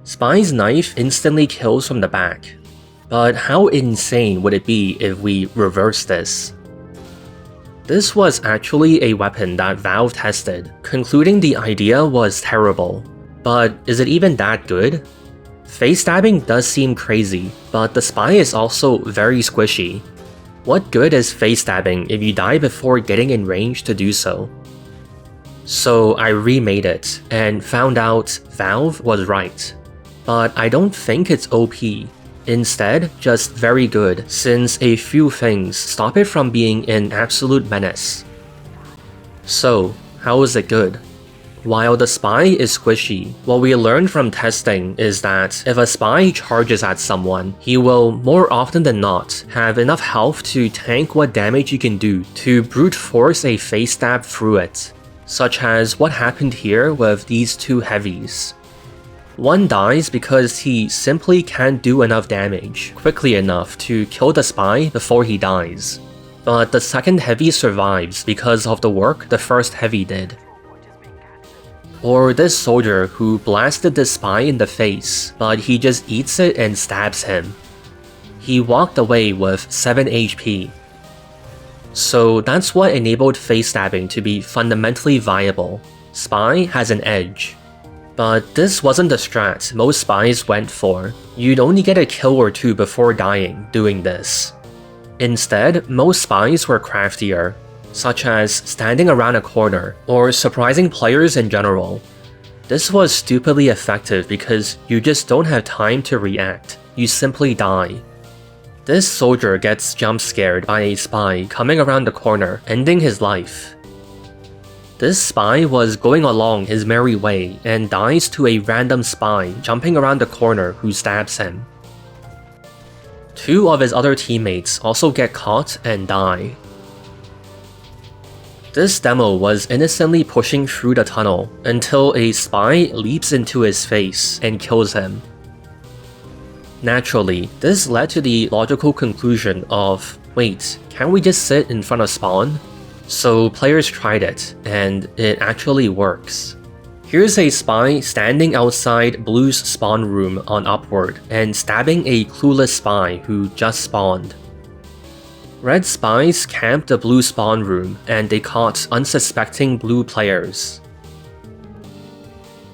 Spy's knife instantly kills from the back. But how insane would it be if we reverse this? This was actually a weapon that Valve tested, concluding the idea was terrible. But is it even that good? Face stabbing does seem crazy, but the spy is also very squishy. What good is face stabbing if you die before getting in range to do so? So I remade it, and found out Valve was right. But I don't think it's OP. Instead, just very good, since a few things stop it from being an absolute menace. So, how is it good? While the spy is squishy, what we learned from testing is that if a spy charges at someone, he will, more often than not, have enough health to tank what damage you can do to brute force a face stab through it, such as what happened here with these two heavies. One dies because he simply can't do enough damage quickly enough to kill the spy before he dies, but the second heavy survives because of the work the first heavy did. Or this soldier who blasted the spy in the face, but he just eats it and stabs him. He walked away with 7 HP. So that's what enabled face stabbing to be fundamentally viable. Spy has an edge. But this wasn't the strat most spies went for. You'd only get a kill or two before dying doing this. Instead, most spies were craftier, such as standing around a corner, or surprising players in general. This was stupidly effective because you just don't have time to react, you simply die. This soldier gets jump scared by a spy coming around the corner, ending his life. This spy was going along his merry way and dies to a random spy jumping around the corner who stabs him. Two of his other teammates also get caught and die. This demo was innocently pushing through the tunnel until a spy leaps into his face and kills him. Naturally, this led to the logical conclusion of, wait, can't we just sit in front of spawn? So players tried it, and it actually works. Here's a spy standing outside Blue's spawn room on Upward and stabbing a clueless spy who just spawned. Red spies camped the Blue spawn room and they caught unsuspecting Blue players.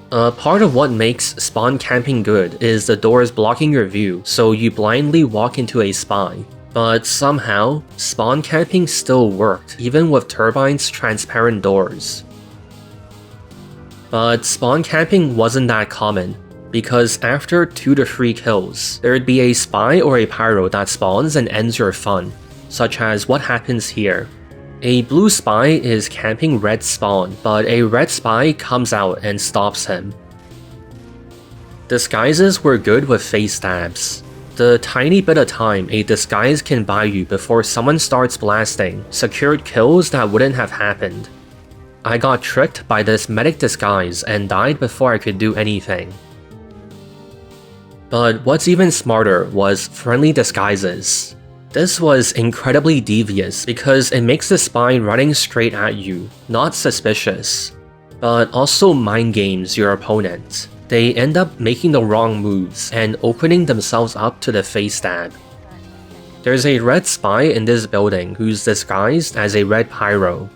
Part of what makes spawn camping good is the doors blocking your view, so you blindly walk into a spy. But somehow, spawn camping still worked, even with Turbine's transparent doors. But spawn camping wasn't that common, because after 2 to 3 kills, there'd be a spy or a pyro that spawns and ends your fun, such as what happens here. A blue spy is camping red spawn, but a red spy comes out and stops him. Disguises were good with face stabs. The tiny bit of time a disguise can buy you before someone starts blasting secured kills that wouldn't have happened. I got tricked by this medic disguise and died before I could do anything. But what's even smarter was friendly disguises. This was incredibly devious because it makes the spy running straight at you not suspicious, but also mind games your opponent. They end up making the wrong moves and opening themselves up to the face stab. There's a red spy in this building who's disguised as a red pyro.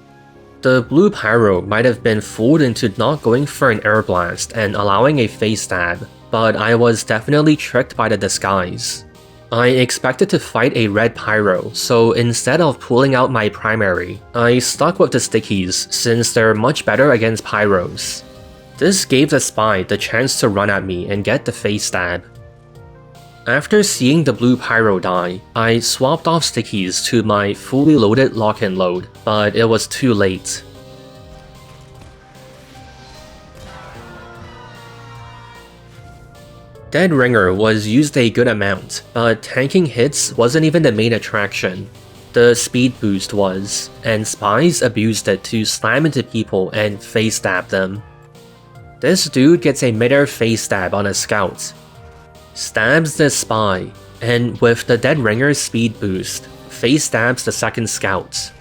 The blue pyro might have been fooled into not going for an air blast and allowing a face stab, but I was definitely tricked by the disguise. I expected to fight a red pyro, so instead of pulling out my primary, I stuck with the stickies since they're much better against pyros. This gave the spy the chance to run at me and get the face stab. After seeing the blue pyro die, I swapped off stickies to my fully loaded lock and load, but it was too late. Dead Ringer was used a good amount, but tanking hits wasn't even the main attraction. The speed boost was, and spies abused it to slam into people and face stab them. This dude gets a mid-air face stab on a scout, stabs the spy, and with the Dead Ringer's speed boost, face stabs the second scout.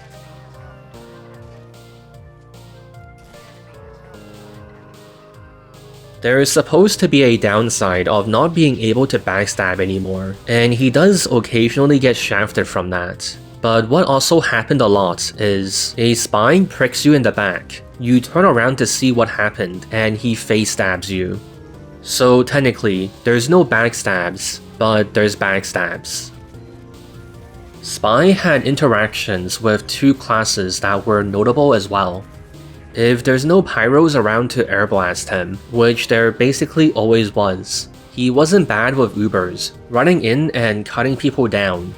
There is supposed to be a downside of not being able to backstab anymore, and he does occasionally get shafted from that. But what also happened a lot is a spy pricks you in the back, you turn around to see what happened, and he face stabs you. So technically, there's no backstabs, but there's backstabs. Spy had interactions with two classes that were notable as well. If there's no pyros around to airblast him, which there basically always was, he wasn't bad with Ubers, running in and cutting people down.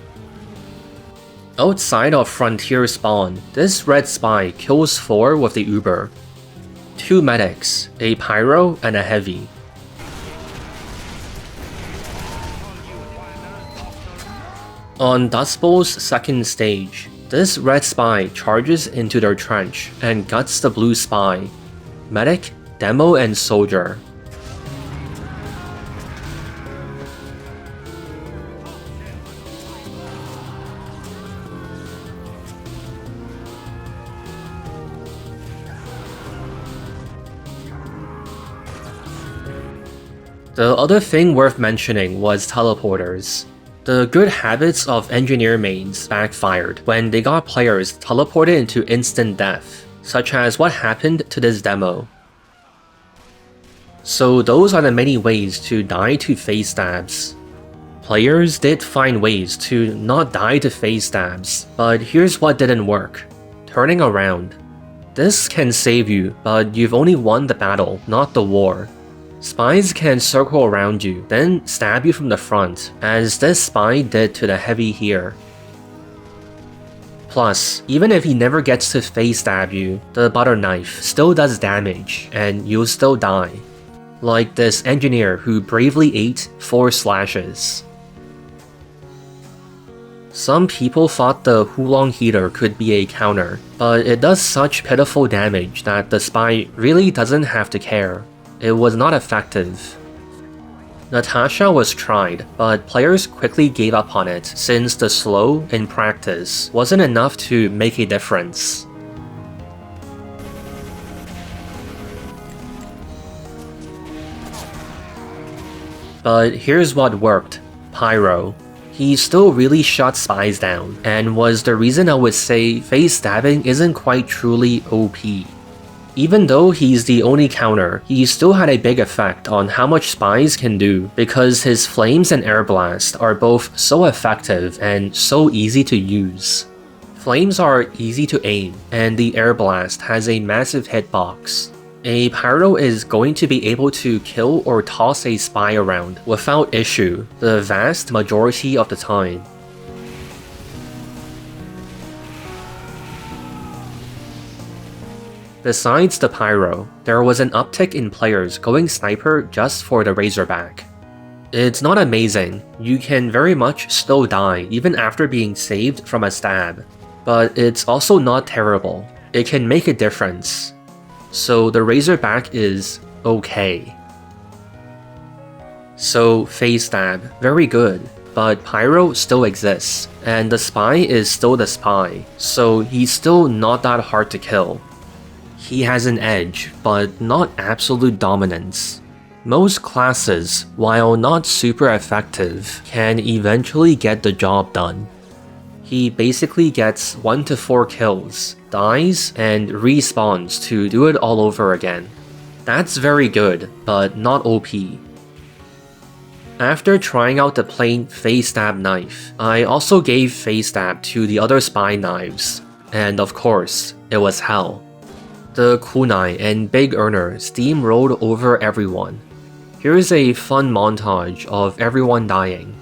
Outside of Frontier spawn, this red spy kills 4 with the Uber. 2 medics, a pyro and a heavy. On Dust Bowl's second stage, this red spy charges into their trench and guts the blue spy, medic, demo, and soldier. The other thing worth mentioning was teleporters. The good habits of engineer mains backfired when they got players teleported into instant death, such as what happened to this demo. So those are the many ways to die to face stabs. Players did find ways to not die to face stabs, but here's what didn't work: turning around. This can save you, but you've only won the battle, not the war. Spies can circle around you, then stab you from the front, as this spy did to the heavy here. Plus, even if he never gets to face stab you, the butter knife still does damage, and you'll still die. Like this engineer who bravely ate 4 slashes. Some people thought the Hulong heater could be a counter, but it does such pitiful damage that the spy really doesn't have to care. It was not effective. Natasha was tried, but players quickly gave up on it since the slow, in practice, wasn't enough to make a difference. But here's what worked: Pyro. He still really shut spies down, and was the reason I would say face stabbing isn't quite truly OP. Even though he's the only counter, he still had a big effect on how much spies can do because his flames and air blast are both so effective and so easy to use. Flames are easy to aim, and the air blast has a massive hitbox. A pyro is going to be able to kill or toss a spy around without issue the vast majority of the time. Besides the pyro, there was an uptick in players going sniper just for the Razorback. It's not amazing, you can very much still die even after being saved from a stab, but it's also not terrible. It can make a difference. So the Razorback is okay. So face stab, very good, but pyro still exists, and the spy is still the spy, so he's still not that hard to kill. He has an edge, but not absolute dominance. Most classes, while not super effective, can eventually get the job done. He basically gets 1 to 4 kills, dies, and respawns to do it all over again. That's very good, but not OP. After trying out the plain face stab knife, I also gave face stab to the other spy knives, and of course, it was hell. The kunai and big earner steamrolled over everyone. Here's a fun montage of everyone dying.